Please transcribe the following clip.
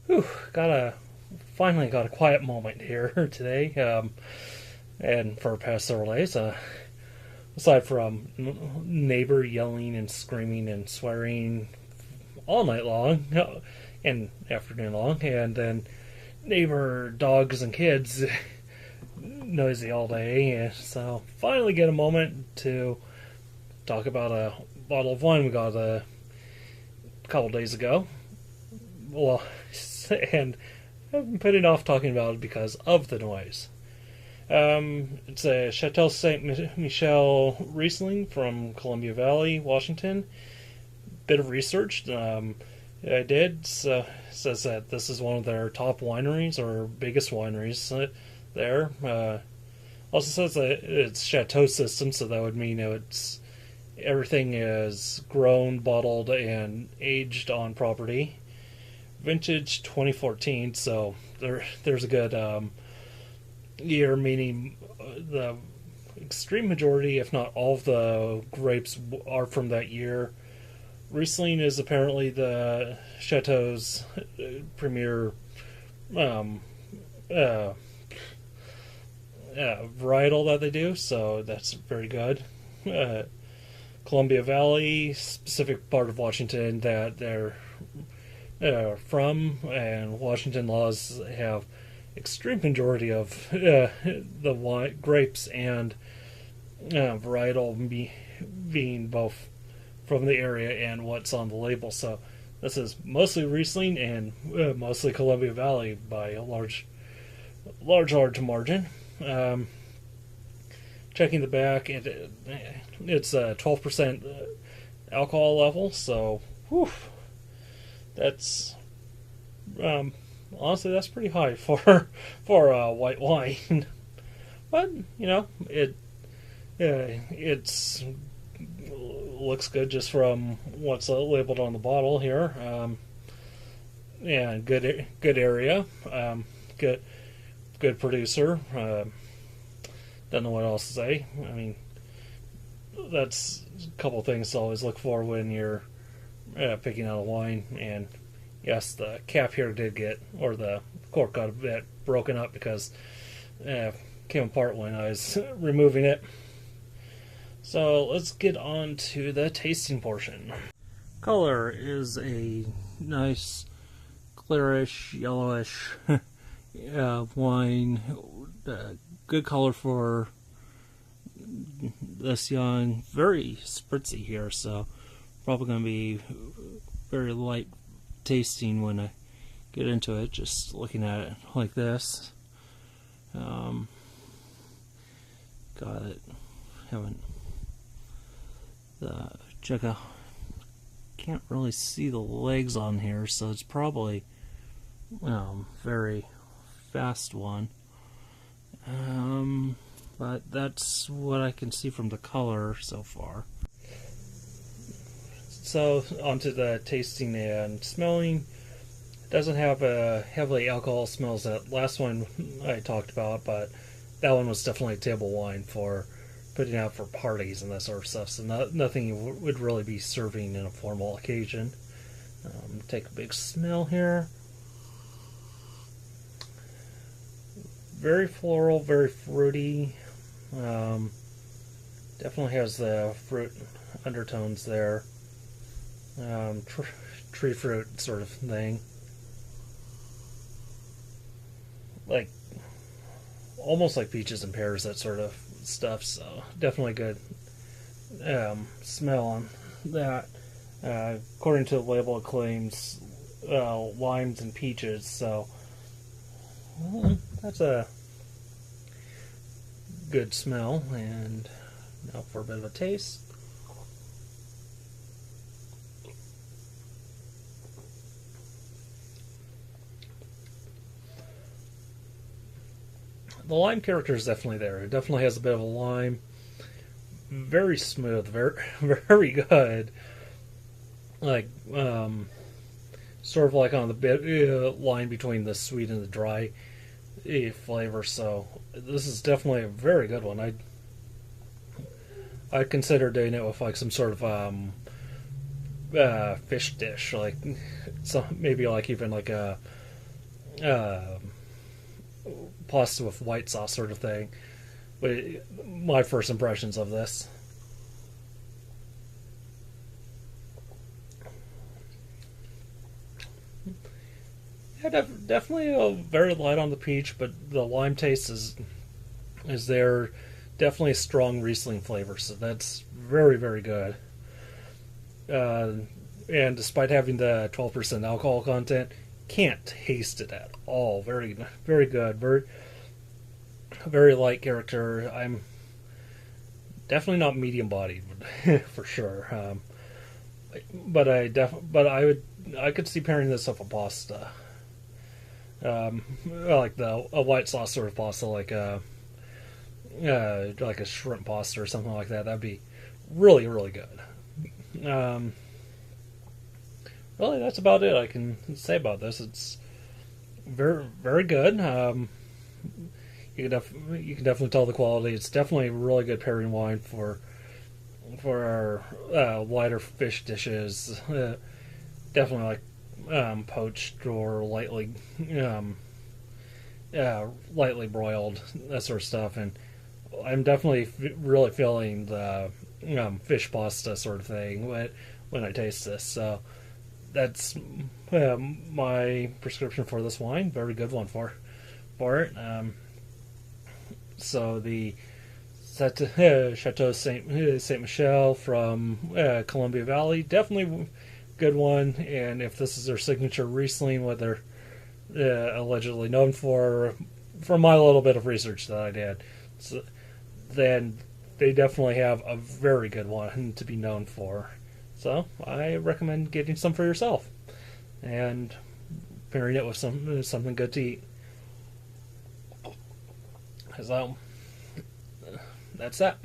Whew, finally got a quiet moment here today, and for the past several days. Aside from neighbor yelling and screaming and swearing all night long and afternoon long, and then neighbor dogs and kids noisy all day. So finally get a moment to talk about a bottle of wine we got a couple days ago. Well, and I've been putting off talking about it because of the noise. It's a Chateau Saint Michel Riesling from Columbia Valley, Washington. Bit of research I did says that this is one of their top wineries or biggest wineries there. Also says that it's chateau system, so that would mean it's everything is grown, bottled, and aged on property. Vintage 2014, so there's a good year, meaning the extreme majority, if not all of the grapes are from that year. Riesling is apparently the Chateau's premier varietal that they do, so that's very good. Columbia Valley, specific part of Washington that they're from, and Washington laws have extreme majority of the grapes and varietal being both from the area and what's on the label. So this is mostly Riesling and mostly Columbia Valley by a large margin. Checking the back, it's a 12% alcohol level, so whew, that's honestly that's pretty high for white wine. But it's looks good just from what's labeled on the bottle here. And good area, good producer. Don't know what else to say. I mean, that's a couple of things to always look for when you're picking out a wine. And yes, the cap here did get, or the cork got a bit broken up because it came apart when I was removing it. So let's get on to the tasting portion. Color is a nice clearish, yellowish wine. Good color for this young. Very spritzy here, so probably going to be very light tasting when I get into it. Just looking at it like this. Got it. Haven't. Check out. Can't really see the legs on here, so it's probably very fast one. But that's what I can see from the color so far. So onto the tasting and smelling. It doesn't have a heavily alcohol smells that last one I talked about, but that one was definitely a table wine for putting out for parties and that sort of stuff. So nothing you would really be serving in a formal occasion. Take a big smell here. Very floral, very fruity. Definitely has the fruit undertones there. Tree fruit sort of thing. Like, almost like peaches and pears, that sort of stuff. So definitely good smell on that. According to the label, it claims limes and peaches. So that's a good smell. And now for a bit of a taste. The lime character is definitely there. It definitely has a bit of a lime. Very smooth, very good. Like, sort of like on the bit line between the sweet and the dry flavor. So this is definitely a very good one. I'd consider doing it with like some sort of fish dish, like maybe like even like a uh, pasta with white sauce sort of thing. But my first impressions of this. Yeah, definitely very light on the peach, but the lime taste is there. Definitely a strong Riesling flavor, so that's very, very good. Uh, and despite having the 12% alcohol content, can't taste it at all. Very, very good. Very, very light character. I'm definitely not medium bodied for sure. I could see pairing this up with pasta. Like a white sauce sort of pasta, like a shrimp pasta or something like that. That'd be really, really good. Really, that's about it I can say about this. It's very, very good. You can definitely tell the quality. It's definitely a really good pairing wine for our lighter fish dishes. Definitely like poached or um, lightly broiled, that sort of stuff. And I'm definitely really feeling the fish pasta sort of thing when I taste this. So that's my prescription for this wine. Very good one for it. So the Chateau Saint Michel from Columbia Valley, definitely good one. And if this is their signature Riesling, what they're allegedly known for, from my little bit of research that I did, then they definitely have a very good one to be known for. So I recommend getting some for yourself and pairing it with something good to eat. So that's that.